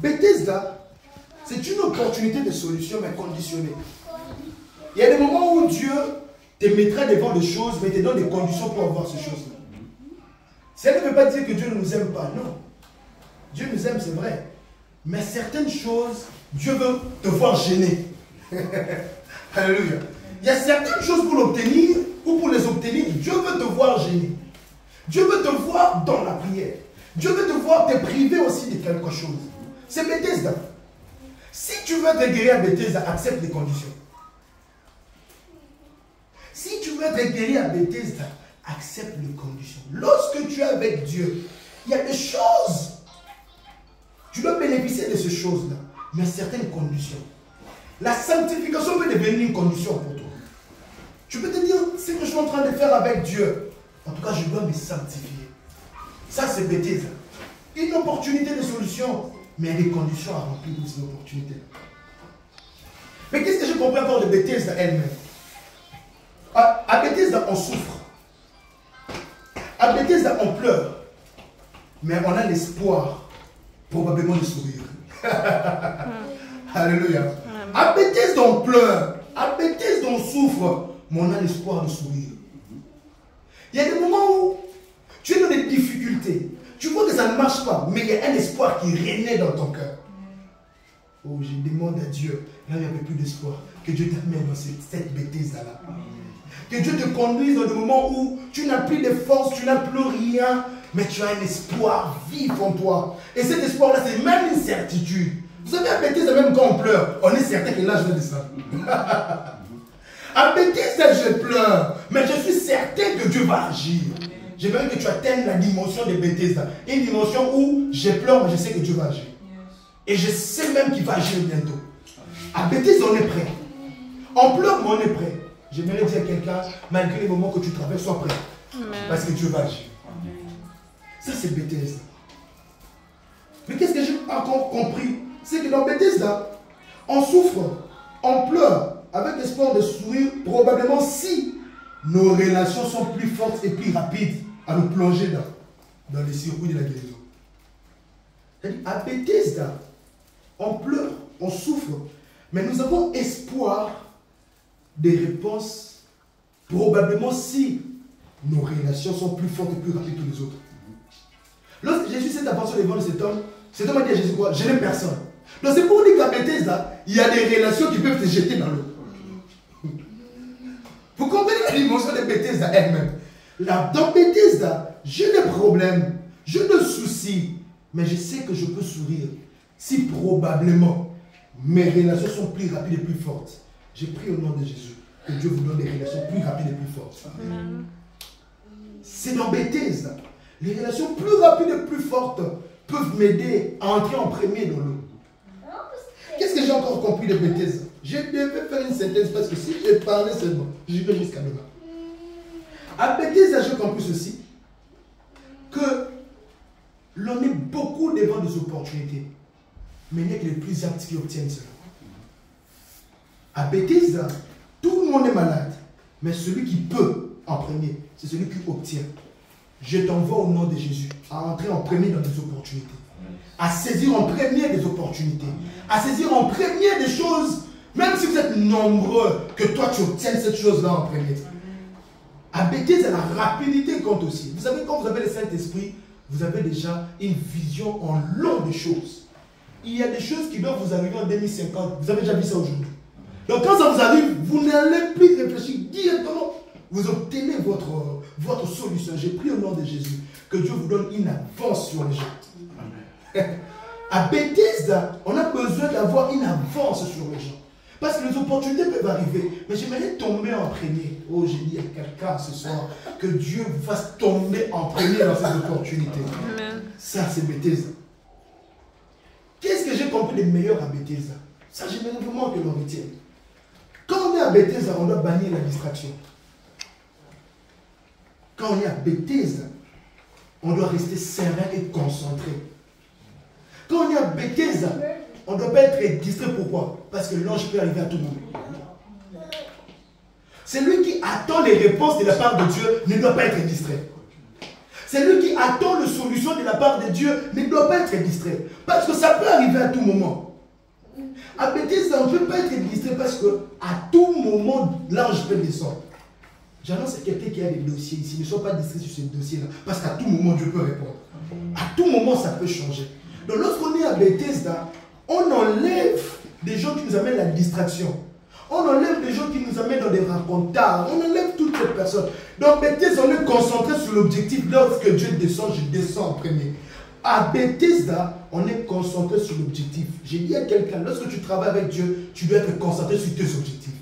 Bethesda, c'est une opportunité de solution, mais conditionnée. Il y a des moments où Dieu te mettra devant des choses, mais te donne des conditions pour avoir ces choses-là. Ça ne veut pas dire que Dieu ne nous aime pas, non. Dieu nous aime, c'est vrai. Mais certaines choses, Dieu veut te voir gêner. Alléluia. Il y a certaines choses pour l'obtenir, ou pour les obtenir, Dieu veut te voir gêner. Dieu veut te voir dans la prière. Dieu veut te voir te priver aussi de quelque chose. C'est Bethesda. Si tu veux te guérir à Bethesda, accepte les conditions. Si tu veux te guérir à Bethesda, accepte les conditions. Lorsque tu es avec Dieu, il y a des choses. Tu dois bénéficier de ces choses-là, mais certaines conditions. La sanctification peut devenir une condition pour toi. Tu peux te dire, ce que je suis en train de faire avec Dieu, en tout cas, je dois me sanctifier. Ça, c'est Bethesda. Une opportunité de solution, mais il y a des conditions à remplir pour ces opportunités-là. Mais qu'est-ce que j'ai compris encore de Bethesda elle-même? À Bethesda, on souffre. À Bethesda, on pleure. Mais on a l'espoir, probablement, de sourire. Alléluia. À Bethesda, on pleure. À Bethesda, on souffre. Mais on a l'espoir de sourire. Il y a des moments où tu es dans des difficultés. Tu vois que ça ne marche pas, mais il y a un espoir qui renaît dans ton cœur. Oh, je demande à Dieu, là il n'y avait plus d'espoir, que Dieu t'amène dans cette Bethesda-là. Que Dieu te conduise dans le moment où tu n'as plus de force, tu n'as plus rien, mais tu as un espoir vif en toi. Et cet espoir-là, c'est même une certitude. Vous savez, à Bethesda, même quand on pleure, on est certain que là, je vais descendre. À Bethesda, je pleure, mais je suis certain que Dieu va agir. J'aimerais que tu atteignes la dimension de Bethesda. Une dimension où je pleure, mais je sais que Dieu va agir. Et je sais même qu'il va agir bientôt. À Bethesda, on est prêt. On pleure, mais on est prêt. J'aimerais dire à quelqu'un, malgré les moments que tu traverses, sois prêt. Parce que Dieu va agir. Ça, c'est Bethesda. Mais qu'est-ce que j'ai encore compris? C'est que dans Bethesda, on souffre, on pleure, avec l'espoir de sourire, probablement si nos relations sont plus fortes et plus rapides à nous plonger dans les circuits de la guérison. C'est-à-dire, à Bethesda, on pleure, on souffre, mais nous avons espoir des réponses, probablement si nos relations sont plus fortes et plus rapides que les autres. Lorsque Jésus s'est avancé devant cet homme a dit à Jésus quoi? Je n'ai personne. Donc c'est pour dire qu'à Bethesda, il y a des relations qui peuvent te jeter dans l'eau. Vous comprenez la dimension de Bethesda elle-même? Dans Bethesda, j'ai des problèmes, j'ai des soucis, mais je sais que je peux sourire. Si probablement mes relations sont plus rapides et plus fortes, j'ai pris au nom de Jésus que Dieu vous donne des relations plus rapides et plus fortes. C'est dans Bethesda. Les relations plus rapides et plus fortes peuvent m'aider à entrer en premier dans l'eau. Qu'est-ce que j'ai encore compris de Bethesda? Je devais faire une synthèse parce que si je parlais seulement, j'irai jusqu'à demain. À Bethesda, j'ai compris ceci, que l'on est beaucoup devant des opportunités, mais il n'y a que les plus aptes qui obtiennent cela. À Bethesda, tout le monde est malade, mais celui qui peut en premier, c'est celui qui obtient. Je t'envoie au nom de Jésus à entrer en premier dans des opportunités, à saisir en premier des opportunités, à saisir en premier des choses, même si vous êtes nombreux, que toi tu obtiennes cette chose-là en premier. À Bethesda, la rapidité compte aussi. Vous savez, quand vous avez le Saint-Esprit, vous avez déjà une vision en long des choses. Il y a des choses qui doivent vous arriver en 2050. Vous avez déjà vu ça aujourd'hui. Donc quand ça vous arrive, vous n'allez plus réfléchir directement. Vous obtenez votre solution. J'ai pris au nom de Jésus que Dieu vous donne une avance sur les gens. À Bethesda, on a besoin d'avoir une avance sur les gens. Parce que les opportunités peuvent arriver. Mais j'aimerais tomber en premier. Oh, j'ai dit à quelqu'un ce soir que Dieu vous fasse tomber en premier dans ces opportunités. Amen. Ça, c'est Bethesda. Qu'est-ce que j'ai compris de meilleur à Bethesda? Ça, j'aimerais vraiment que l'on retienne. Quand on est à Bethesda, on doit bannir la distraction. Quand on est à Bethesda, on doit rester serein et concentré. Quand on est à Bethesda, on ne doit pas être distrait. Pourquoi? Parce que l'ange peut arriver à tout moment. Celui qui attend les réponses de la part de Dieu ne doit pas être distrait. Celui qui attend la solution de la part de Dieu ne doit pas être distrait. Parce que ça peut arriver arriver à tout moment. À Bethesda, on ne peut pas être distrait parce qu'à tout moment, l'ange peut descendre. J'annonce à quelqu'un qui a des dossiers ici, ne sois pas distrait sur ce dossier-là, parce qu'à tout moment, Dieu peut répondre. À tout moment, ça peut changer. Donc lorsqu'on est à Bethesda, on enlève des gens qui nous amènent la distraction. On enlève des gens qui nous amènent dans des rencontres tard. On enlève toutes ces personnes. Donc Bethesda, on est concentré sur l'objectif. Lorsque Dieu descend, je descends en premier. À Bethesda, on est concentré sur l'objectif. J'ai dit à quelqu'un, lorsque tu travailles avec Dieu, tu dois être concentré sur tes objectifs.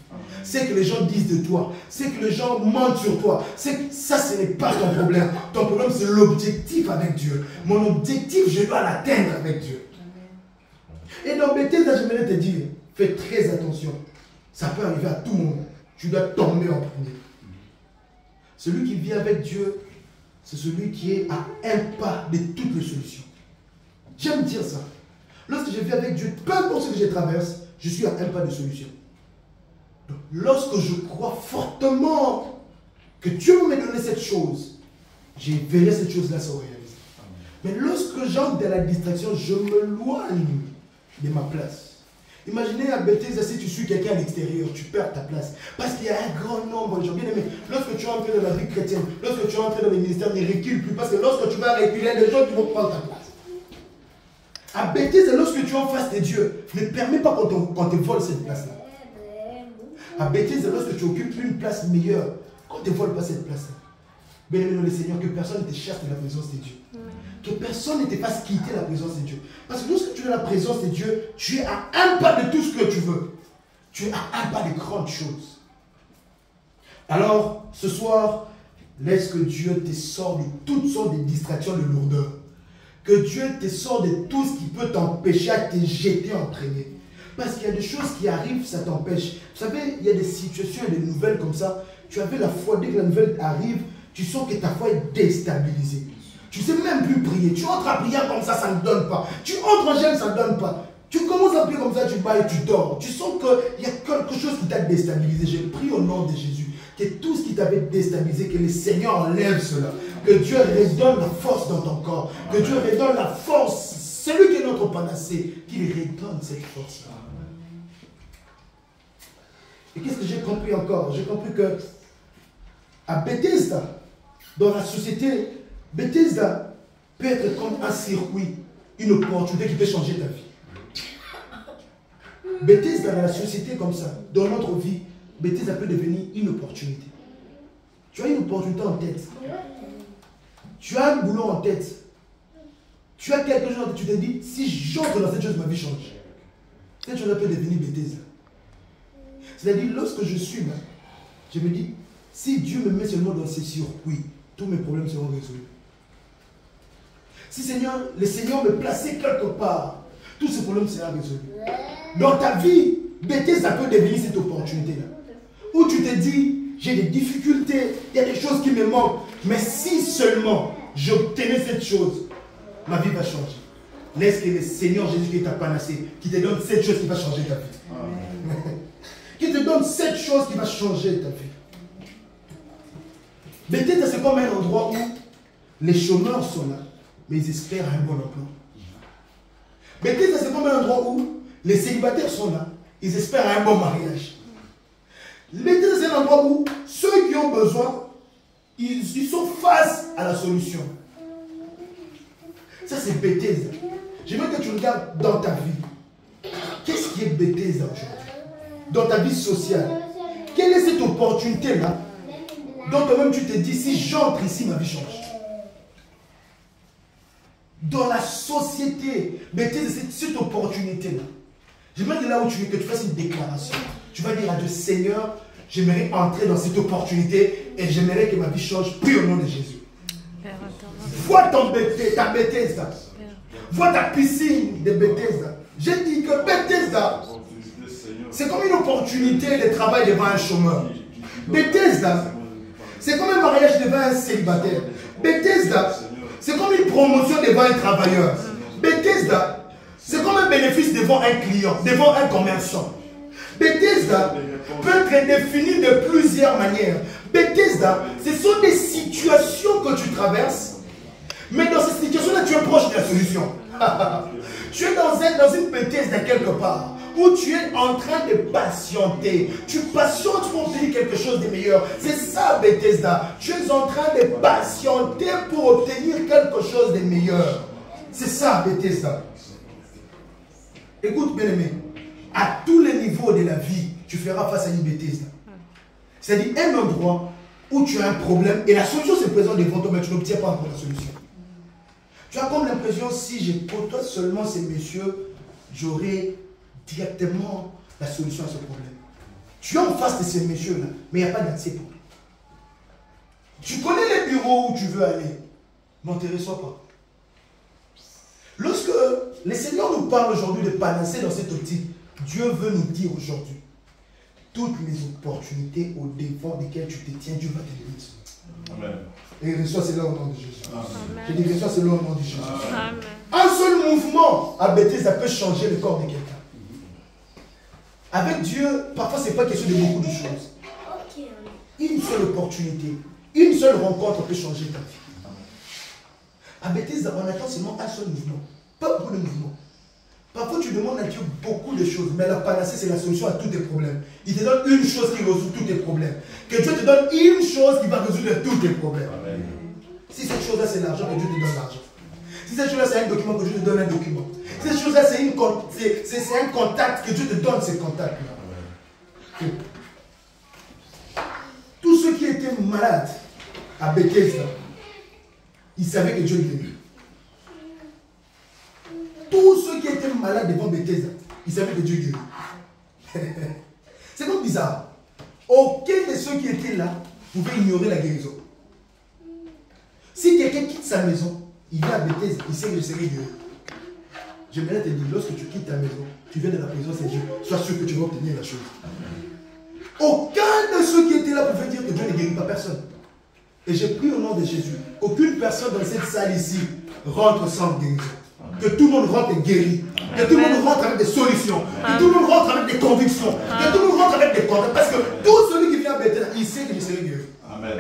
C'est que les gens disent de toi, c'est que les gens mentent sur toi, c'est que ça, ce n'est pas ton problème. Ton problème, c'est l'objectif avec Dieu. Mon objectif, je dois l'atteindre avec Dieu. Et dans Bethesda, j'aimerais te dire, fais très attention. Ça peut arriver à tout moment. Tu dois tomber en premier. Celui qui vit avec Dieu, c'est celui qui est à un pas de toutes les solutions. J'aime dire ça. Lorsque je vis avec Dieu, peu importe ce que je traverse, je suis à un pas de solution. Donc, lorsque je crois fortement que Dieu me donné cette chose, je verrai cette chose-là se réaliser. Mais lorsque j'entre dans la distraction, je me loigne de ma place. Imaginez à Bethesda, si tu suis quelqu'un à l'extérieur, tu perds ta place. Parce qu'il y a un grand nombre de gens. Bien aimé, lorsque tu entres dans la vie chrétienne, lorsque tu entres dans les ministères, ne recule plus. Parce que lorsque tu vas reculer, il y a des gens qui vont prendre ta place. À Bethesda, lorsque tu es en face de Dieu, ne permets pas qu'on te vole cette place-là. À Bethesda, lorsque tu occupes une place meilleure, qu'on ne te vole pas cette place-là. Bien aimé dans le Seigneur, que personne ne te chasse de la présence de Dieu. Que personne ne te fasse quitter la présence de Dieu. Parce que lorsque tu es dans la présence de Dieu, tu es à un pas de tout ce que tu veux. Tu es à un pas de grandes choses. Alors, ce soir, laisse que Dieu te sorte de toutes sortes de distractions de lourdeur. Que Dieu te sorte de tout ce qui peut t'empêcher à te jeter en premier. Parce qu'il y a des choses qui arrivent, ça t'empêche. Vous savez, il y a des situations et des nouvelles comme ça. Tu avais la foi, dès que la nouvelle arrive, tu sens que ta foi est déstabilisée. Tu ne sais même plus prier. Tu entres à prier comme ça ne donne pas. Tu entres en jeûne, ça ne donne pas. Tu commences à prier comme ça, tu bats et tu dors. Tu sens qu'il y a quelque chose qui t'a déstabilisé. J'ai prié au nom de Jésus. Que tout ce qui t'avait déstabilisé, que le Seigneur enlève cela. Que Dieu redonne la force dans ton corps. Que Dieu redonne la force. Celui qui est notre panacée, qu'il redonne cette force-là. Et qu'est-ce que j'ai compris encore? J'ai compris que à Bethesda, dans la société, Bethesda peut être comme un circuit, une opportunité qui peut changer ta vie. Bethesda dans la société comme ça, dans notre vie, Bethesda peut devenir une opportunité. Tu as une opportunité en tête. Tu as un boulot en tête. Tu as quelque chose en tête. Tu te dis, si j'entre dans cette chose, ma vie change. Cette chose-là peut devenir Bethesda. C'est-à-dire, lorsque je suis là, je me dis, si Dieu me met seulement dans ces circuits, tous mes problèmes seront résolus. Si le Seigneur me plaçait quelque part, tous ces problèmes seront résolus. Dans ta vie, Bethesda peut devenir cette opportunité-là. Où tu te dis, j'ai des difficultés, il y a des choses qui me manquent, mais si seulement j'obtenais cette chose, ma vie va changer. Laisse que le Seigneur Jésus qui t'a panacé, qui te donne cette chose qui va changer ta vie. Qui te donne cette chose qui va changer ta vie. Bethesda, c'est comme un endroit où les chômeurs sont là, mais ils espèrent un bon emploi. Bethesda, c'est comme un endroit où les célibataires sont là, ils espèrent un bon mariage. Bethesda, c'est un endroit où ceux qui ont besoin, ils sont face à la solution. Ça, c'est Bethesda. J'aimerais que tu regardes dans ta vie. Qu'est-ce qui est Bethesda aujourd'hui? Dans ta vie sociale. Quelle est cette opportunité-là dont toi-même tu te dis, si j'entre ici, ma vie change? Dans la société, Bethesda, cette opportunité-là. J'aimerais que là où tu es, que tu fasses une déclaration. Tu vas dire à Dieu, Seigneur, j'aimerais entrer dans cette opportunité et j'aimerais que ma vie change, prie au nom de Jésus. Vois ta Bethesda. Vois ta piscine de Bethesda. J'ai dit que Bethesda, c'est comme une opportunité de travail devant un chômeur. Bethesda, c'est comme un mariage devant un célibataire. Bethesda, c'est comme une promotion devant un travailleur. Bethesda, c'est comme un bénéfice devant un client, devant un commerçant. Bethesda peut être défini de plusieurs manières. Bethesda, ce sont des situations que tu traverses, mais dans ces situations-là, tu es proche de la solution. Tu es dans une Bethesda quelque part, où tu es en train de patienter. Tu patientes pour obtenir quelque chose de meilleur. C'est ça Bethesda. Tu es en train de patienter pour obtenir quelque chose de meilleur. C'est ça Bethesda. Écoute bien aimé, à tous les niveaux de la vie, tu feras face à une Bethesda. C'est-à-dire un endroit où tu as un problème et la solution se présente devant toi, mais tu n'obtiens pas encore la solution. Tu as comme l'impression, si je côtoie seulement ces messieurs, j'aurai directement la solution à ce problème. Tu es en face de ces messieurs-là, mais il n'y a pas d'accès pour toi. Tu connais les bureaux où tu veux aller, mais on ne te reçoit pas. Lorsque le Seigneur nous parle aujourd'hui de panacée dans cette optique, Dieu veut nous dire aujourd'hui, toutes les opportunités au devant desquelles tu te tiens, Dieu va te donner. Amen. Et reçois cela au nom de Jésus. Amen. Je dis reçois cela au nom de Jésus. Amen. Un seul mouvement à Bethesda peut changer le corps de quelqu'un. Avec Dieu, parfois ce n'est pas question de beaucoup de choses. Une seule opportunité, une seule rencontre peut changer ta vie. À Bethesda, on attend seulement un seul mouvement. Pas beaucoup de mouvements. Parfois, tu demandes à Dieu beaucoup de choses, mais la panacée, c'est la solution à tous tes problèmes. Il te donne une chose qui résout tous tes problèmes. Que Dieu te donne une chose qui va résoudre tous tes problèmes. Amen. Si cette chose-là, c'est l'argent, que Dieu te donne l'argent. Si cette chose-là, c'est un document, que Dieu te donne un document. Si cette chose-là, c'est un contact, que Dieu te donne ce contact-là. Tous ceux qui étaient malades à Bethesda, ils savaient que Dieu guérit. Tous ceux qui étaient malades devant Bethesda, ils savaient que Dieu guérit. C'est donc bizarre. Aucun de ceux qui étaient là pouvait ignorer la guérison. Si quelqu'un quitte sa maison, il vient à Bethesda, il sait que je serai guéri. J'aimerais te dire, lorsque tu quittes ta maison, tu viens de la présence de Dieu, sois sûr que tu vas obtenir la chose. Aucun de ceux qui étaient là pouvait dire que Dieu ne guérit pas personne. Et j'ai pris au nom de Jésus, aucune personne dans cette salle ici rentre sans guérison. Que tout le monde rentre guéri. Que tout le monde rentre avec des solutions. Que tout le monde rentre avec des convictions. Que tout le monde rentre avec des comptes. Parce que tout celui qui vient à Bethesda, il sait que je serai guéri. Amen.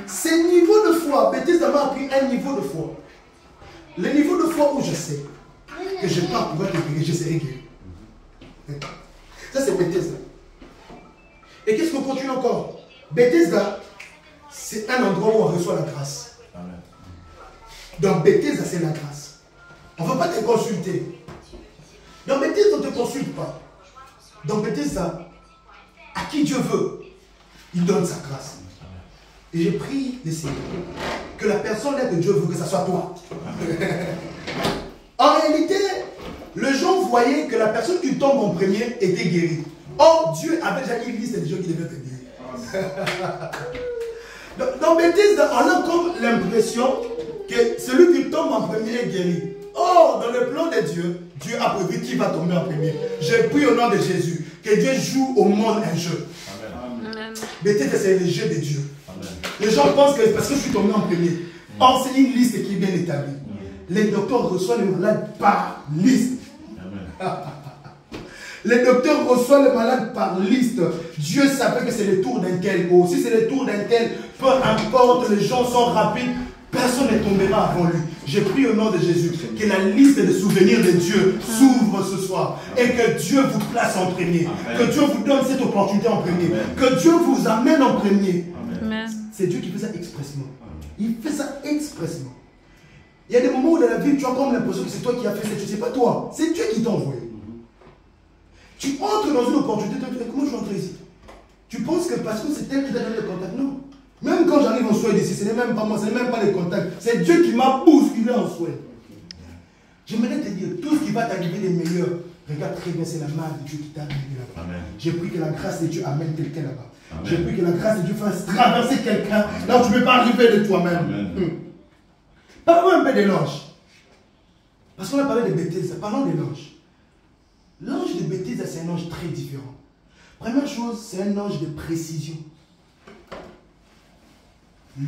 Ces niveaux de foi, Bethesda m'a appris un niveau de foi. Le niveau de foi où je sais que je pars pouvoir te guérir, je serai guéri. Ça c'est Bethesda. Et qu'est-ce qu'on continue encore? Bethesda, c'est un endroit où on reçoit la grâce. Amen. Dans Bethesda, c'est la grâce. On ne va pas te consulter. Dans Bethesda, on ne te consulte pas. Dans Bethesda, à qui Dieu veut, il donne sa grâce. Et j'ai pris le Seigneur que la personne là que Dieu veut, que ce soit toi. En réalité, les gens voyaient que la personne qui tombe en premier était guérie. Or, Dieu avait déjà une liste des gens qui devaient être guéris. Dans Bethesda, on a comme l'impression que celui qui tombe en premier est guéri. Or, dans le plan de Dieu, Dieu a prévu qui va tomber en premier. J'ai pris au nom de Jésus que Dieu joue au monde un jeu. Amen. Bethesda, c'est le jeu de Dieu. Amen. Les gens pensent que parce que je suis tombé en premier. Or, c'est une liste qui est bien établie. Les docteurs reçoivent les malades par liste. Amen. Les docteurs reçoivent les malades par liste. Dieu savait que c'est le tour d'un tel. Oh, si c'est le tour d'un tel, peu importe, les gens sont rapides, personne ne tombera avant lui. J'ai pris au nom de Jésus que la liste de souvenirs de Dieu s'ouvre ce soir et que Dieu vous place en premier. Amen. Que Dieu vous donne cette opportunité en premier. Amen. Que Dieu vous amène en premier. C'est Dieu qui fait ça expressément. Il fait ça expressément. Il y a des moments où dans la vie, tu as comme l'impression que c'est toi qui as fait cette chose. Ce n'est pas toi, c'est Dieu qui t'a envoyé. Tu entres dans une opportunité, tu te dis, comment je rentre ici? Tu penses que parce que c'est elle qui t'a donné le contact? Non. Même quand j'arrive en Suède ici, ce n'est même pas moi, ce n'est même pas les contacts. C'est Dieu qui m'a bousculé en Suède. J'aimerais te dire, tout ce qui va t'arriver les meilleurs, regarde très bien, c'est la main de Dieu qui t'a arrivé là-bas. J'ai pris que la grâce de Dieu amène quelqu'un là-bas. J'ai pris que la grâce de Dieu fasse traverser quelqu'un là où tu ne peux pas arriver de toi-même. Parlons un peu de l'ange. Parce qu'on a parlé de Bethesda, parlons de l'ange. L'ange de Bethesda, c'est un ange très différent. Première chose, c'est un ange de précision.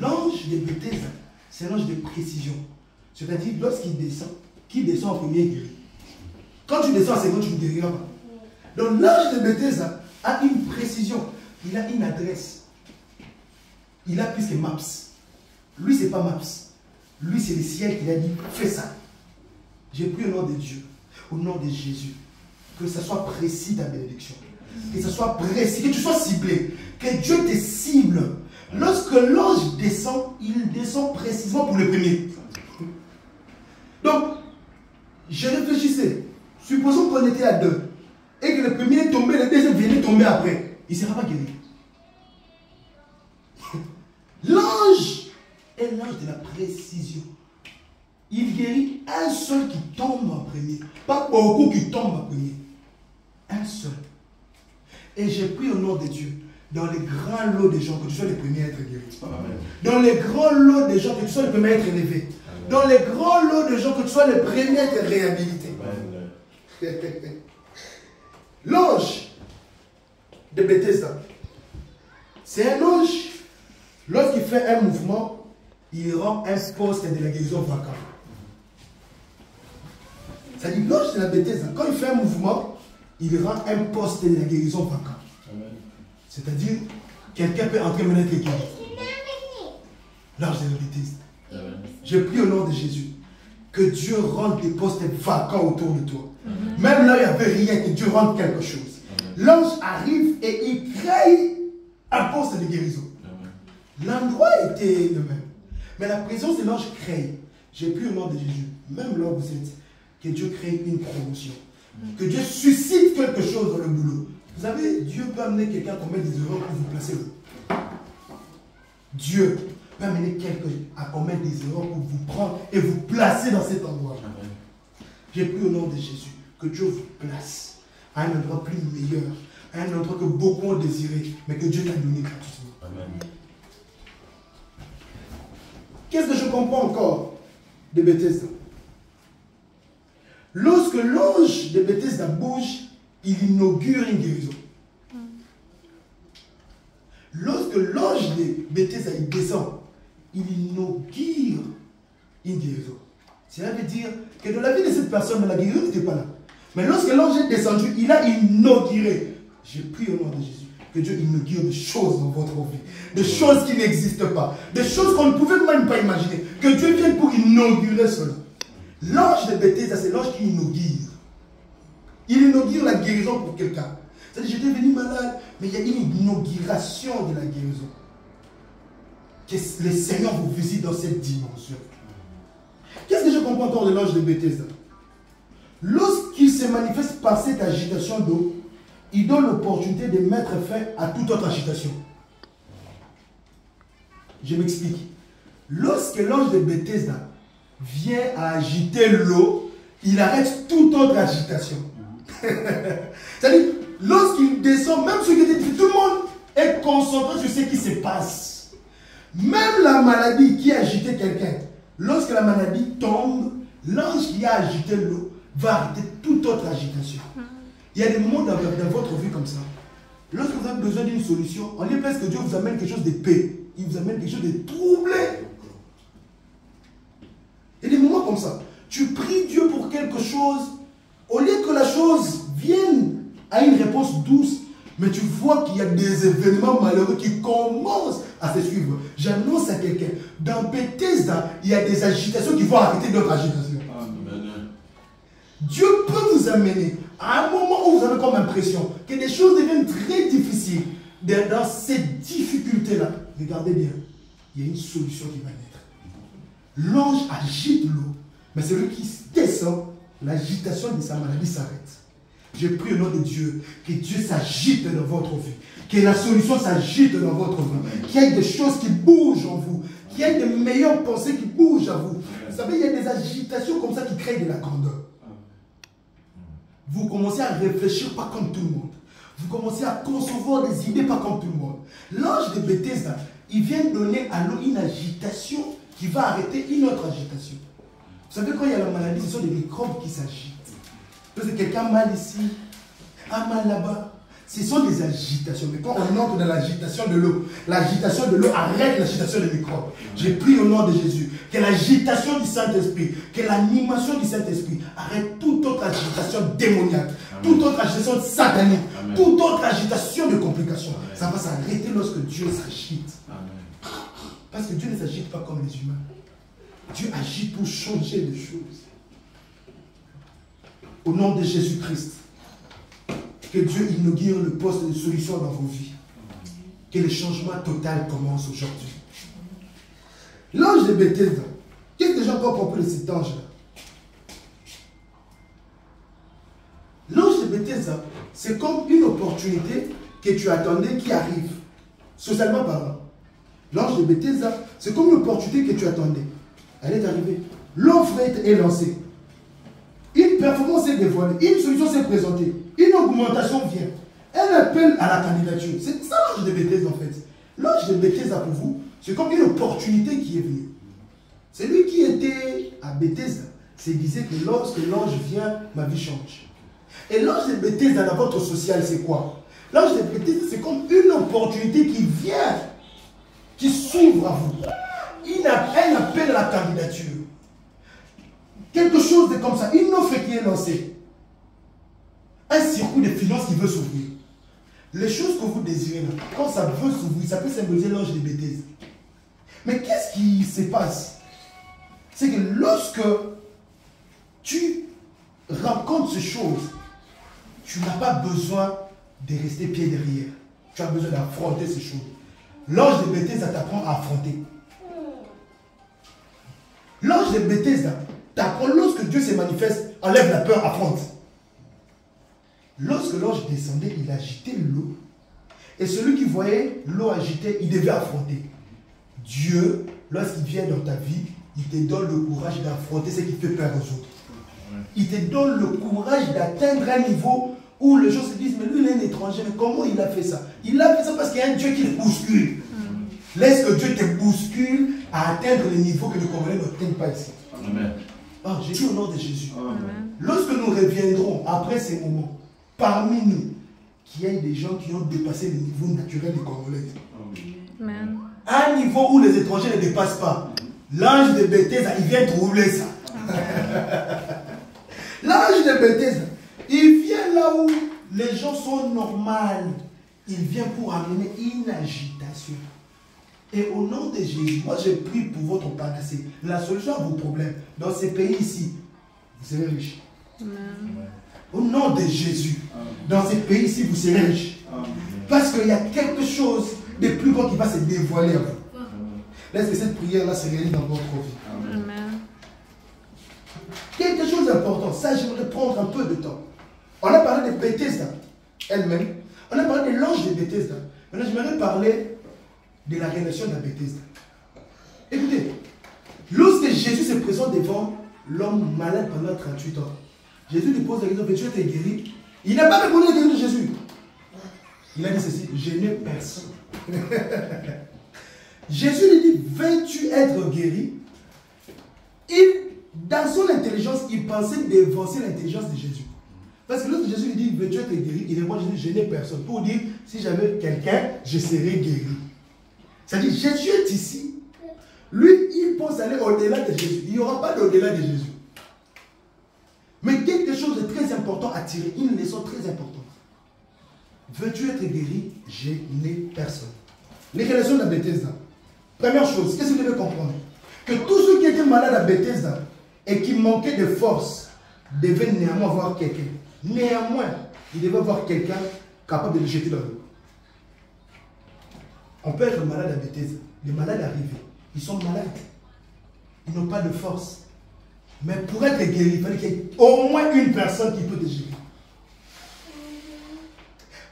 L'ange de Bethesda, c'est un ange de précision. C'est-à-dire, lorsqu'il descend, qui descend en premier guérit. Quand tu descends en second, tu ne guériras pas. Donc l'ange de Bethesda a une précision. Il a une adresse. Il a plus que Maps. Lui, ce n'est pas Maps. Lui, c'est le ciel qui a dit, fais ça. J'ai pris au nom de Dieu, au nom de Jésus, que ce soit précis ta bénédiction. Que ce soit précis, que tu sois ciblé. Que Dieu te cible. Lorsque l'ange descend, il descend précisément pour le premier. Donc, je réfléchissais. Supposons qu'on était à 2. Et que le premier est tombé, le deuxième venait tomber après. Il ne sera pas guéri. L'ange est l'ange de la précision. Il guérit un seul qui tombe en premier. Pas beaucoup qui tombent en premier. Un seul. Et j'ai pris au nom de Dieu, dans les grands lots des gens, que tu sois les premiers à être guéris. Amen. Dans les grands lots des gens, que tu sois les premiers à être élevés. Amen. Dans les grands lots des gens, que tu sois les premiers à être réhabilités. L'ange de Bethesda, c'est un ange, lorsqu'il fait un mouvement, il rend un poste de la guérison vacant. C'est-à-dire, l'ange de la Bethesda, quand il fait un mouvement, il rend un poste de la guérison vacant. C'est-à-dire, quelqu'un peut entrer maintenant être guéri. L'ange de la Bethesda. Je prie au nom de Jésus que Dieu rende des postes vacants autour de toi. Même là, il n'y avait rien, que Dieu rende quelque chose. L'ange arrive et il crée un poste de guérison. L'endroit était le même. Mais la présence de l'ange crée. J'ai pris au nom de Jésus, même là où vous êtes, que Dieu crée une promotion. Que Dieu suscite quelque chose dans le boulot. Vous savez, Dieu peut amener quelqu'un à commettre des erreurs pour vous placer là. Dieu peut amener quelqu'un à commettre des erreurs pour vous prendre et vous placer dans cet endroit. J'ai pris au nom de Jésus que Dieu vous place à un endroit plus meilleur, à un endroit que beaucoup ont désiré, mais que Dieu t'a donné gratuitement. Amen. Qu'est-ce que je comprends encore de Bethesda? Lorsque l'ange de Bethesda bouge, il inaugure une guérison. Lorsque l'ange de Bethesda il descend, il inaugure une guérison. Cela veut dire que dans la vie de cette personne, la guérison n'était pas là. Mais lorsque l'ange est descendu, il a inauguré. J'ai prié au nom de Jésus que Dieu inaugure des choses dans votre vie. Des choses qui n'existent pas. Des choses qu'on ne pouvait même pas imaginer. Que Dieu vienne pour inaugurer cela. L'ange de Bethesda, c'est l'ange qui inaugure. Il inaugure la guérison pour quelqu'un. C'est-à-dire, j'étais venu malade, mais il y a une inauguration de la guérison. Que le Seigneur vous visite dans cette dimension. Qu'est-ce que je comprends encore de l'ange de Bethesda? Lorsqu'il se manifeste par cette agitation d'eau, il donne l'opportunité de mettre fin à toute autre agitation. Je m'explique. Lorsque l'ange de Bethesda vient à agiter l'eau, il arrête toute autre agitation. C'est-à-dire, lorsqu'il descend, même ce qui était dit, tout le monde est concentré sur ce qui se passe. Même la maladie qui a agité quelqu'un, lorsque la maladie tombe, l'ange qui a agité l'eau va arrêter toute autre agitation. Il y a des moments dans votre vie comme ça. Lorsque vous avez besoin d'une solution, on dit presque que Dieu vous amène quelque chose de paix. Il vous amène quelque chose de troublé. Il y a des moments comme ça. Tu pries Dieu pour quelque chose, au lieu que la chose vienne à une réponse douce, mais tu vois qu'il y a des événements malheureux qui commencent à se suivre. J'annonce à quelqu'un, dans Bethesda, il y a des agitations qui vont arrêter d'autres agitations. Amen. Dieu peut vous amener à un moment où vous avez comme impression que des choses deviennent très difficiles. Dans cette difficulté-là, regardez bien, il y a une solution qui va naître. L'ange agite l'eau, mais celui qui descend, l'agitation de sa maladie s'arrête. Je prie au nom de Dieu, que Dieu s'agite dans votre vie, que la solution s'agite dans votre vie, qu'il y ait des choses qui bougent en vous, qu'il y ait de meilleures pensées qui bougent à vous. Vous savez, il y a des agitations comme ça qui créent de la grandeur. Vous commencez à réfléchir pas comme tout le monde. Vous commencez à concevoir des idées pas comme tout le monde. L'ange de Bethesda, il vient donner à l'eau une agitation qui va arrêter une autre agitation. Vous savez, quand il y a la maladie, ce sont des microbes qui s'agitent. Parce que quelqu'un a mal ici, a mal là-bas. Ce sont des agitations. Mais quand on entre dans l'agitation de l'eau arrête l'agitation des microbes. J'ai pris au nom de Jésus que l'agitation du Saint-Esprit, que l'animation du Saint-Esprit arrête toute autre agitation démoniaque, toute autre agitation satanique, toute autre agitation de complications. Amen. Ça va s'arrêter lorsque Dieu s'agite. Parce que Dieu ne s'agite pas comme les humains. Dieu agit pour changer les choses. au nom de Jésus-Christ, que Dieu inaugure le poste de solution dans vos vies. Que le changement total commence aujourd'hui. L'ange de Bethesda, qu'est-ce que j'ai encore compris de cet ange-là? L'ange de Bethesda, c'est comme une opportunité que tu attendais qui arrive, socialement parlant. L'ange de Bethesda, c'est comme une opportunité que tu attendais. Elle est arrivée. L'offre est lancée. Une performance est dévoilée. Une solution s'est présentée. Une augmentation vient. Un appel à la candidature. C'est ça l'ange de Bethesda en fait. L'ange de Bethesda pour vous, c'est comme une opportunité qui est venue. C'est lui qui était à Bethesda. C'est disait que lorsque l'ange vient, ma vie change. Et l'ange de Bethesda dans votre social, c'est quoi? L'ange de Bethesda, c'est comme une opportunité qui vient, qui s'ouvre à vous. Un appel à la candidature. Quelque chose de comme ça, une offre qui est lancée. Un circuit de finances qui veut s'ouvrir. Les choses que vous désirez là, quand ça veut s'ouvrir, ça peut symboliser l'ange de Bethesda. Mais qu'est-ce qui se passe? C'est que lorsque tu rencontres ces choses, tu n'as pas besoin de rester pied derrière. Tu as besoin d'affronter ces choses. L'ange de Bethesda t'apprend à affronter. L'ange de Bethesda t'apprend lorsque Dieu se manifeste, enlève la peur, affronte. Lorsque l'ange descendait, il agitait l'eau. Et celui qui voyait l'eau agitée, il devait affronter. Dieu, lorsqu'il vient dans ta vie, il te donne le courage d'affronter ce qui fait peur aux autres. Il te donne le courage d'atteindre un niveau où les gens se disent, mais lui il est un étranger, mais comment il a fait ça? Il a fait ça parce qu'il y a un Dieu qui le bouscule. Laisse que Dieu te bouscule à atteindre les niveaux que les Congolais n'atteignent pas ici. Amen. Oh, j'ai dit au nom de Jésus. Amen. Lorsque nous reviendrons après ces moments, parmi nous, qu'il y ait des gens qui ont dépassé le niveau naturel des Congolais. Amen. Un niveau où les étrangers ne dépassent pas. L'ange de Bethesda, il vient troubler ça. L'ange de Bethesda, il vient là où les gens sont normaux. Il vient pour amener une agitation. Et au nom de Jésus, moi je prie pour votre panacée. La solution à vos problèmes, dans ces pays ici, vous serez riches. Amen. Au nom de Jésus, dans ces pays ici, vous serez riches. Parce qu'il y a quelque chose de plus grand qui va se dévoiler à vous. Laisse que cette prière-là se réalise dans votre vie. Amen. Quelque chose d'important, ça j'aimerais prendre un peu de temps. On a parlé de Bethesda elle-même. On a parlé de l'ange de Bethesda. Maintenant j'aimerais parler de la relation de Bethesda. Écoutez, lorsque Jésus se présente devant l'homme malade pendant 38 ans, Jésus lui pose la question, veux-tu être guéri? Il n'a pas répondu à la question de Jésus. Il a dit ceci, je n'ai personne. Jésus lui dit, veux-tu être guéri? Dans son intelligence, il pensait dévancer l'intelligence de Jésus. Parce que lorsque Jésus lui dit, veux-tu être guéri? Il répond, je n'ai personne. Pour dire, si j'avais quelqu'un, je serais guéri. C'est-à-dire, Jésus est ici. Lui, il pense aller au-delà de Jésus. Il n'y aura pas d'au-delà de Jésus. Mais quelque chose de très important à tirer, une leçon très importante. Veux-tu être guéri? Je n'ai personne. Les relations de Bethesda. Première chose, qu'est-ce que vous devez comprendre? Que tous ceux qui étaient malades à Bethesda et qui manquaient de force devaient néanmoins avoir quelqu'un. Néanmoins, ils devaient avoir quelqu'un capable de les jeter dans l'eau. On peut être malade à Bethesda. Les malades arrivent. Ils sont malades. Ils n'ont pas de force. Mais pour être guéri, il fallait qu'il y ait au moins une personne qui peut te guérir.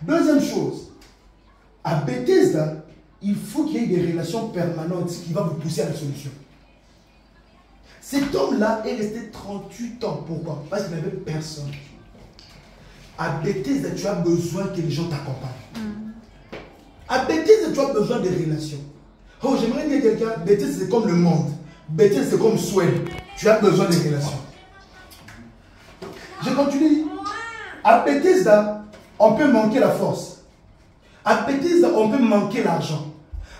Deuxième chose, à Bethesda, il faut qu'il y ait des relations permanentes qui vont vous pousser à la solution. Cet homme-là est resté 38 ans. Pourquoi? Parce qu'il n'avait personne. À Bethesda, tu as besoin que les gens t'accompagnent. À Bethesda, tu as besoin de relations. Oh, j'aimerais dire quelqu'un, Bethesda c'est comme le monde. Bethesda c'est comme Suède. Tu as besoin de relations. Je continue. À Bethesda, on peut manquer la force. À Bethesda, on peut manquer l'argent.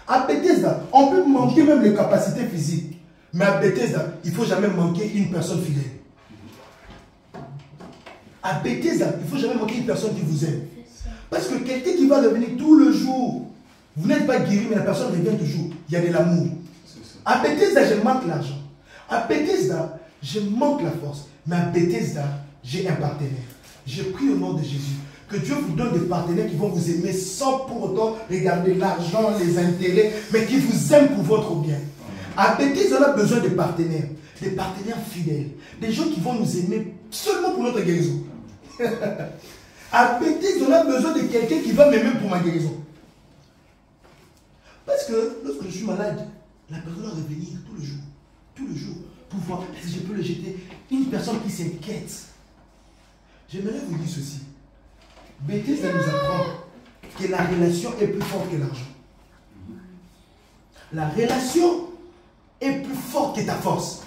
À Bethesda, on peut manquer même les capacités physiques. Mais à Bethesda, il ne faut jamais manquer une personne fidèle. À Bethesda, il ne faut jamais manquer une personne qui vous aime. Parce que quelqu'un qui va revenir tout le jour, vous n'êtes pas guéri, mais la personne revient toujours. Il y a de l'amour. À Bethesda, je manque l'argent. À Bethesda, je manque la force. Mais à Bethesda, j'ai un partenaire. J'ai pris au nom de Jésus. Que Dieu vous donne des partenaires qui vont vous aimer sans pour autant regarder l'argent, les intérêts, mais qui vous aiment pour votre bien. À Bethesda, on a besoin de partenaires fidèles, des gens qui vont nous aimer seulement pour notre guérison. À Bethesda, on a besoin de quelqu'un qui va m'aimer pour ma guérison. Parce que lorsque je suis malade, la personne va revenir tous les jours, pour voir si je peux le jeter. Une personne qui s'inquiète. J'aimerais vous dire ceci. Bethesda nous apprend que la relation est plus forte que l'argent. La relation est plus forte que ta force.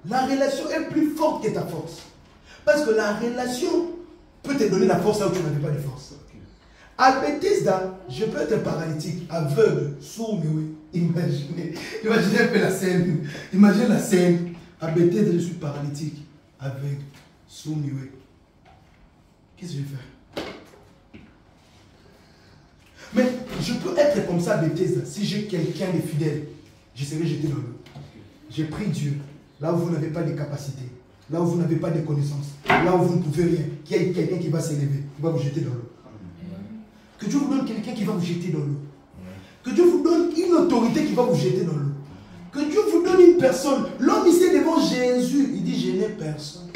La relation est plus forte que ta force. Parce que la relation peut te donner la force là où tu n'avais pas de force. À Bethesda, je peux être paralytique, aveugle, sourd, mais oui. Imaginez un peu la scène. Imaginez la scène. À Bethesda, je suis paralytique, aveugle, sourd, mais oui. Qu'est-ce que je vais faire? Mais je peux être comme ça à Bethesda. Si j'ai quelqu'un de fidèle, je serai jeté dans l'eau. J'ai pris Dieu, là où vous n'avez pas de capacités, là où vous n'avez pas de connaissances, là où vous ne pouvez rien, qu'il y ait quelqu'un qui va s'élever, qui va vous jeter dans l'eau. Que Dieu vous donne quelqu'un qui va vous jeter dans l'eau. Que Dieu vous donne une autorité qui va vous jeter dans l'eau. Que Dieu vous donne une personne. L'homme ici devant Jésus, il dit je n'ai personne.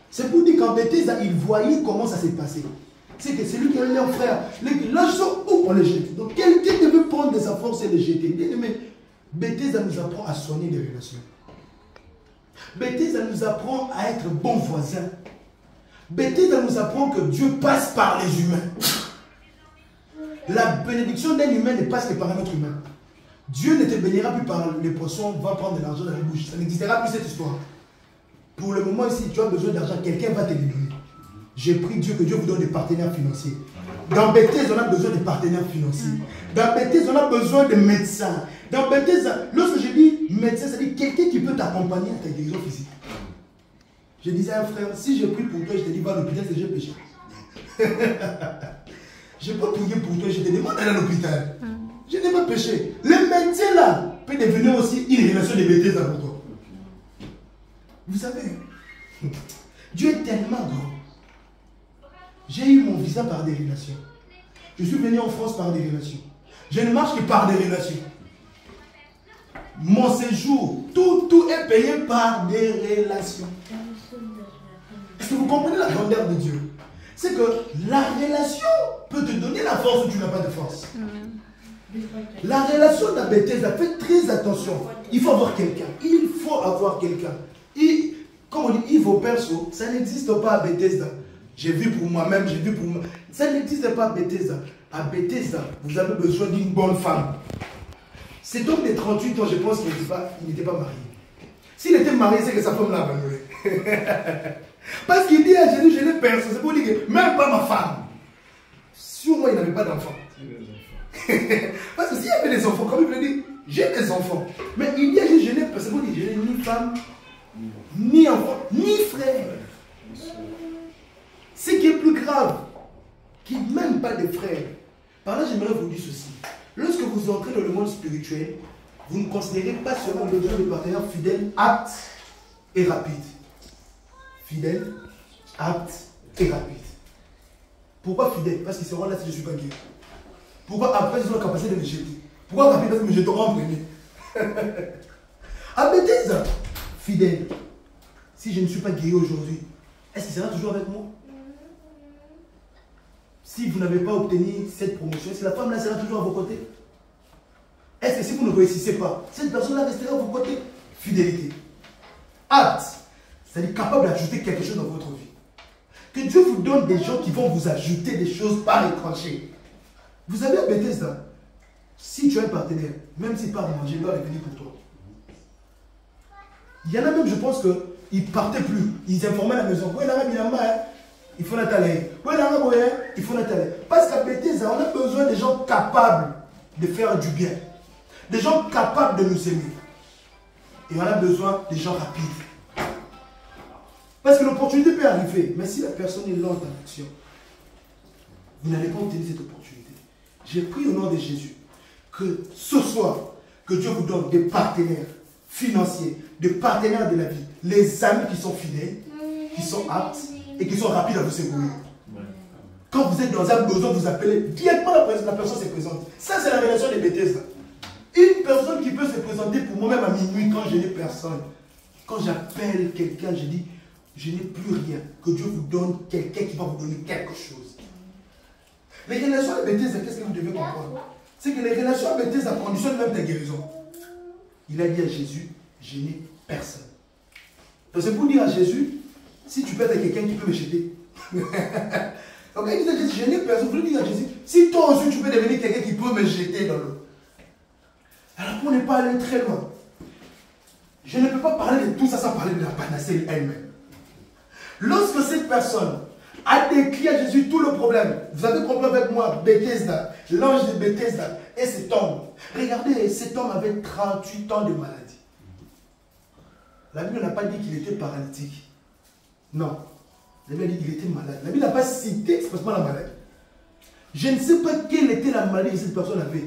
C'est pour dire qu'en Bethesda, il voyait comment ça s'est passé. C'est que c'est lui qui a leur frère. L'argent, où on les jette. Donc quelqu'un devait prendre de sa force et les jeter. Bien aimé, Bethesda nous apprend à soigner les relations. Bethesda nous apprend à être bons voisins. Bethesda nous apprend que Dieu passe par les humains. La bénédiction d'un humain ne passe que par un autre humain. Dieu ne te bénira plus par les poissons, va prendre de l'argent dans la bouche. Ça n'existera plus cette histoire. Pour le moment ici, tu as besoin d'argent, quelqu'un va te le donner. J'ai prié Dieu que Dieu vous donne des partenaires financiers. Dans Bethesda, on a besoin de partenaires financiers. Dans Bethesda, on a besoin de médecins. Dans Bethesda, lorsque je dis médecin, ça veut dire quelqu'un qui peut t'accompagner à ta guérison physique. Je disais à un frère, si je prie pour toi, je te dis va à l'hôpital, c'est que j'ai péché. Je peux prier pour toi, je te demande d'aller à l'hôpital. Je n'ai pas péché. Le médecin là peut devenir aussi une relation de Bethesda pour toi. Vous savez, Dieu est tellement grand. J'ai eu mon visa par des relations. Je suis venu en France par des relations. Je ne marche que par des relations. Mon séjour, tout est payé par des relations. Est-ce que vous comprenez la grandeur de Dieu? C'est que la relation peut te donner la force où tu n'as pas de force. La relation de la Bethesda, faites très attention. Il faut avoir quelqu'un. Il faut avoir quelqu'un. Comme on dit, Yves au perso, ça n'existe pas à Bethesda. J'ai vu pour moi-même, j'ai vu pour moi. Ça n'existe pas à Bethesda. À Bethesda, vous avez besoin d'une bonne femme. Cet homme de 38 ans, je pense qu'il n'était pas marié. S'il était marié, c'est que sa femme l'a abandonné. Parce qu'il dit à Jésus, je n'ai personne. C'est pour dire que même pas ma femme. Sur moi, il n'avait pas d'enfant. Parce que s'il y avait des enfants, comme il veut dire, j'ai des enfants. Mais il dit à Jésus, je n'ai personne. C'est pour dire, je n'ai ni femme, ni enfant, ni frère. Ce qui est plus grave, qu'il n'y a même pas de frères. Par là, j'aimerais vous dire ceci. Lorsque vous entrez dans le monde spirituel, vous ne considérez pas seulement le besoin de partenaires fidèles, aptes et rapides. Fidèles, aptes et rapides. Pourquoi fidèles? Parce qu'ils seront là si je ne suis pas guéri. Pourquoi après ils ont la capacité de me jeter? Pourquoi rapide? Parce que me jeteront en premier. À Bethesda, fidèle. Si je ne suis pas guéri aujourd'hui, est-ce qu'il sera toujours avec moi? Si vous n'avez pas obtenu cette promotion, est-ce que la femme là sera toujours à vos côtés? Est-ce que si vous ne réussissez pas, cette personne-là restera à vos côtés? Fidélité. Apte, c'est-à-dire capable d'ajouter quelque chose dans votre vie. Que Dieu vous donne des gens qui vont vous ajouter des choses par étranger. Vous avez à Bethesda, si tu as un partenaire, même s'il part manger, il doit revenir pour toi. Il y en a même, je pense qu'ils ne partaient plus. Ils informaient à la maison. Il faut l'attaler. Il faut l'attaler. Parce qu'à Bethesda, on a besoin des gens capables de faire du bien. Des gens capables de nous aimer. Et on a besoin des gens rapides. Parce que l'opportunité peut arriver. Mais si la personne est lente en action, vous n'allez pas obtenir cette opportunité. J'ai pris au nom de Jésus que ce soir, que Dieu vous donne des partenaires financiers, des partenaires de la vie. les amis qui sont fidèles, qui sont aptes et qui sont rapides à vous secourir. Quand vous êtes dans un besoin, vous appelez, directement la personne se présente. Ça, c'est la relation des Bethesda. Une personne qui peut se présenter pour moi-même à minuit quand je n'ai personne. Quand j'appelle quelqu'un, je dis, je n'ai plus rien. Que Dieu vous donne quelqu'un qui va vous donner quelque chose. Les relations de Bethesda, qu'est-ce que vous devez comprendre? C'est que les relations de Bethesda conditionnent même ta guérison. Il a dit à Jésus, je n'ai personne. Donc c'est pour dire à Jésus, si tu peux être quelqu'un qui peut me jeter. Donc il dit à Jésus, je n'ai personne. Vous lui dites à Jésus, si toi aussi tu peux devenir quelqu'un qui peut me jeter dans l'eau. Alors pour ne pas aller très loin, je ne peux pas parler de tout ça sans parler de la panacée elle-même. Lorsque cette personne a décrit à Jésus tout le problème, vous avez compris avec moi, Bethesda, l'ange de Bethesda et cet homme. Regardez, cet homme avait 38 ans de maladie. La Bible n'a pas dit qu'il était paralytique. Non. La Bible a dit qu'il était malade. La Bible n'a pas cité expressément la maladie. Je ne sais pas quelle était la maladie que cette personne avait.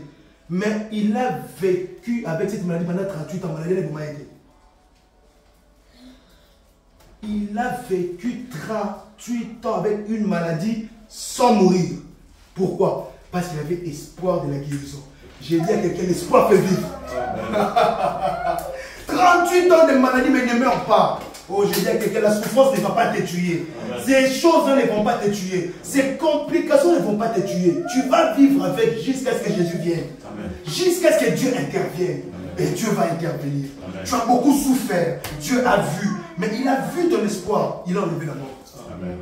Mais il a vécu avec cette maladie pendant 38 ans. Maladie n'a pas été. Il a vécu 38 ans avec une maladie sans mourir. Pourquoi? Parce qu'il avait espoir de la guérison. J'ai dit à quelqu'un, l'espoir fait vivre. 38 ans de maladie, mais ne meurs pas. Oh, j'ai dit à quelqu'un, la souffrance ne va pas te tuer. Ces choses ne vont pas te tuer. Ces complications ne vont pas te tuer. Tu vas vivre avec jusqu'à ce que Jésus vienne. Jusqu'à ce que Dieu intervienne. Et Dieu va intervenir. Amen. Tu as beaucoup souffert. Dieu a vu. Mais il a vu ton espoir. Il a enlevé la mort. Amen.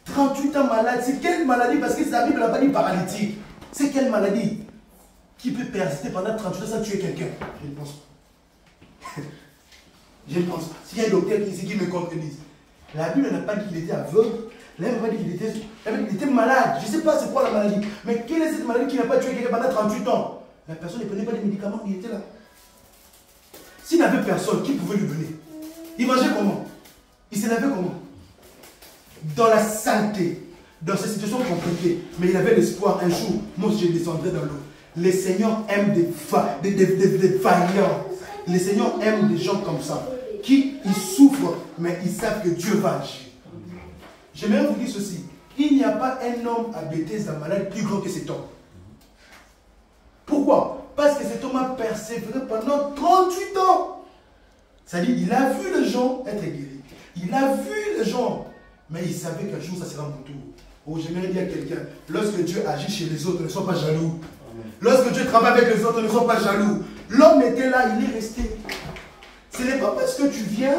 38 ans malade. C'est quelle maladie? Parce que la Bible n'a pas dit paralytique. C'est quelle maladie qui peut persister pendant 38 ans sans tuer quelqu'un? Je ne pense pas. Je ne pense pas. S'il y a un docteur ici qui me contredise, la Bible n'a pas dit qu'il était aveugle. La Bible n'a pas dit qu'il était malade. Je ne sais pas c'est quoi la maladie. Mais quelle est cette maladie qui n'a pas tué quelqu'un pendant 38 ans? La personne ne prenait pas de médicaments, il était là. S'il n'avait personne, qui pouvait lui donner? Il mangeait comment? Il se lavait comment? Dans la santé, dans ces situations compliquées. Mais il avait l'espoir, un jour, moi je descendrai dans l'eau. Les seigneurs aiment des vaillants. Les seigneurs aiment des gens comme ça. Qui ils souffrent, mais ils savent que Dieu va agir. J'aimerais vous dire ceci. Il n'y a pas un homme à Bethesda malade plus grand que cet homme. Pourquoi? Parce que cet homme a persévéré pendant 38 ans. C'est-à-dire, il a vu les gens être guéris. Il a vu les gens. Mais il savait qu'un jour, ça sera mon tour. Oh, j'aimerais dire à quelqu'un, lorsque Dieu agit chez les autres, ne sois pas jaloux. Amen. Lorsque Dieu travaille avec les autres, ne sois pas jaloux. L'homme était là, il est resté. Ce n'est pas parce que tu viens,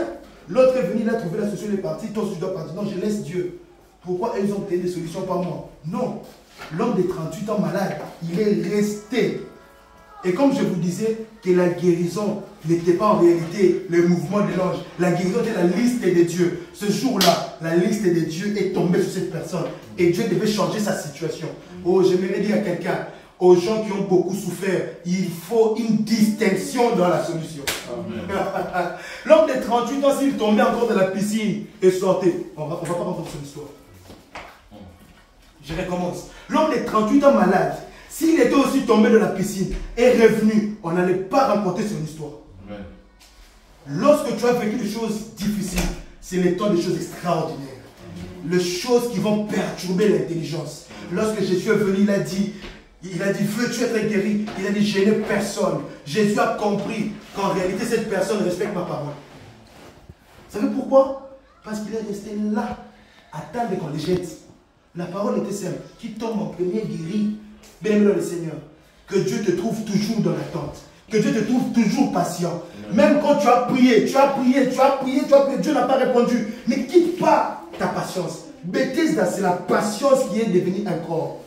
l'autre est venu, il a trouvé la solution, il est parti, toi aussi tu dois partir. Non, je laisse Dieu. Pourquoi ils ont obtenu des solutions, pas moi? Non. L'homme de 38 ans malade, il est resté. Et comme je vous disais que la guérison n'était pas en réalité le mouvement de l'ange. La guérison était la liste de Dieu. Ce jour-là, la liste de Dieu est tombée sur cette personne. Et Dieu devait changer sa situation. Oh, j'aimerais dire à quelqu'un, aux gens qui ont beaucoup souffert, il faut une distinction dans la solution. L'homme de 38 ans, s'il tombait encore dans la piscine et sortait, on ne va pas rentrer sur l'histoire. Je recommence. L'homme de 38 ans malade, s'il était aussi tombé dans la piscine et revenu, on n'allait pas raconter son histoire. Amen. Lorsque tu as vécu des choses difficiles, c'est le temps des choses extraordinaires. Les choses qui vont perturber l'intelligence. Lorsque Jésus est venu, il a dit, veux-tu être guéri? Il a dit, je n'ai personne. Jésus a compris qu'en réalité, cette personne respecte ma parole. Vous savez pourquoi? Parce qu'il est resté là, à attendre qu'on les jette. La parole était simple. Qui tombe en premier guéri, bien-aimé dans le Seigneur. Que Dieu te trouve toujours dans l'attente. Que Dieu te trouve toujours patient. Même quand tu as prié, Dieu n'a pas répondu. Ne quitte pas ta patience. Bethesda, c'est la patience qui est devenue un corps.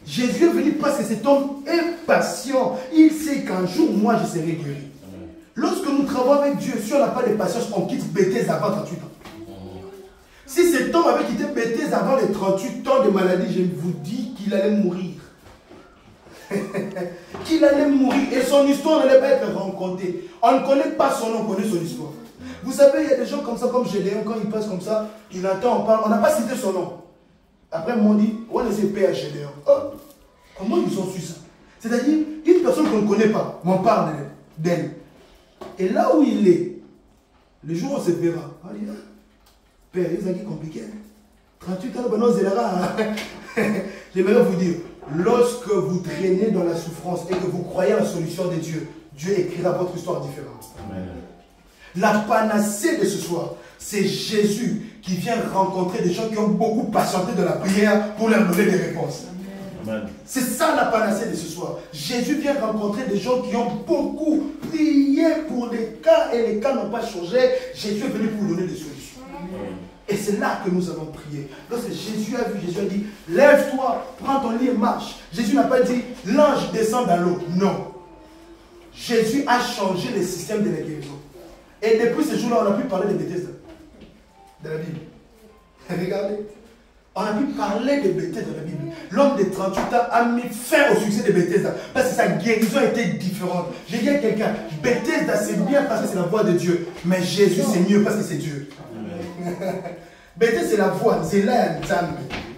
Jésus est venu parce que cet homme est patient. Il sait qu'un jour, moi, je serai guéri. Lorsque nous travaillons avec Dieu, si on n'a pas de patience, on quitte Bethesda avant 38 ans. Si cet homme avait quitté Bethesda avant les 38 ans de maladie, je vous dis qu'il allait mourir. Qu'il allait mourir. Et son histoire n'allait pas être rencontrée. On ne connaît pas son nom, on connaît son histoire. Vous savez, il y a des gens comme ça, comme Gédéon, quand il passe comme ça, il entend, on parle, on n'a pas cité son nom. Après, on dit, on les épées à Gédéon. Oh, comment ils ont su ça? C'est-à-dire, une personne qu'on ne connaît pas, on parle d'elle. Et là où il est, Le jour où on se verra, on dit, Père, il est compliqué. 38 ans, maintenant, c'est là. J'aimerais vous dire, lorsque vous traînez dans la souffrance et que vous croyez à la solution de Dieu, Dieu écrira votre histoire différente. Amen. La panacée de ce soir, c'est Jésus qui vient rencontrer des gens qui ont beaucoup patienté de la prière pour leur donner des réponses. C'est ça la panacée de ce soir. Jésus vient rencontrer des gens qui ont beaucoup prié pour les cas et les cas n'ont pas changé. Jésus est venu pour donner des solutions. Amen. Et c'est là que nous avons prié. Lorsque Jésus a vu, Jésus a dit, lève-toi, prends ton lit et marche. Jésus n'a pas dit, l'ange descend dans l'eau. Non. Jésus a changé le système de la guérison. Et depuis ce jour-là, on a pu parler de Bethesda. De la Bible. Regardez. On a pu parler de Bethesda dans la Bible. L'homme de 38 ans a mis fin au succès de Bethesda. Parce que sa guérison était différente. J'ai dit à quelqu'un, Bethesda c'est bien parce que c'est la voix de Dieu. Mais Jésus c'est mieux parce que c'est Dieu. Bethesda c'est la voix, c'est là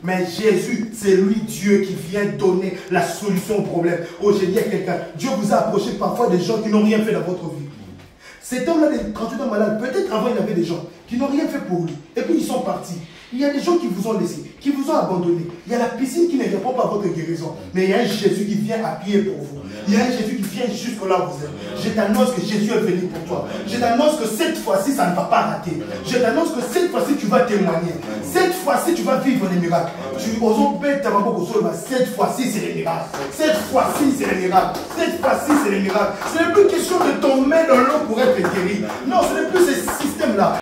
mais Jésus, c'est lui Dieu qui vient donner la solution au problème. Oh, j'ai dit à quelqu'un, Dieu vous a approché parfois des gens qui n'ont rien fait dans votre vie. Cet homme-là, de 38 ans malade, peut-être avant il y avait des gens qui n'ont rien fait pour lui. Et puis ils sont partis. Il y a des gens qui vous ont laissé, qui vous ont abandonné. Il y a la piscine qui ne répond pas à votre guérison. Mais il y a un Jésus qui vient appuyer pour vous. Il y a un Jésus qui vient jusque là où vous êtes. Je t'annonce que Jésus est venu pour toi. Je t'annonce que cette fois-ci, ça ne va pas rater. Je t'annonce que cette fois-ci, tu vas témoigner. Cette fois-ci, tu vas vivre les miracles. Cette fois-ci, c'est les miracles. Cette fois-ci, c'est les miracles. Cette fois-ci, c'est les miracles. Ce n'est plus question de tomber dans l'eau pour être guéri. Non, ce n'est plus ce système-là.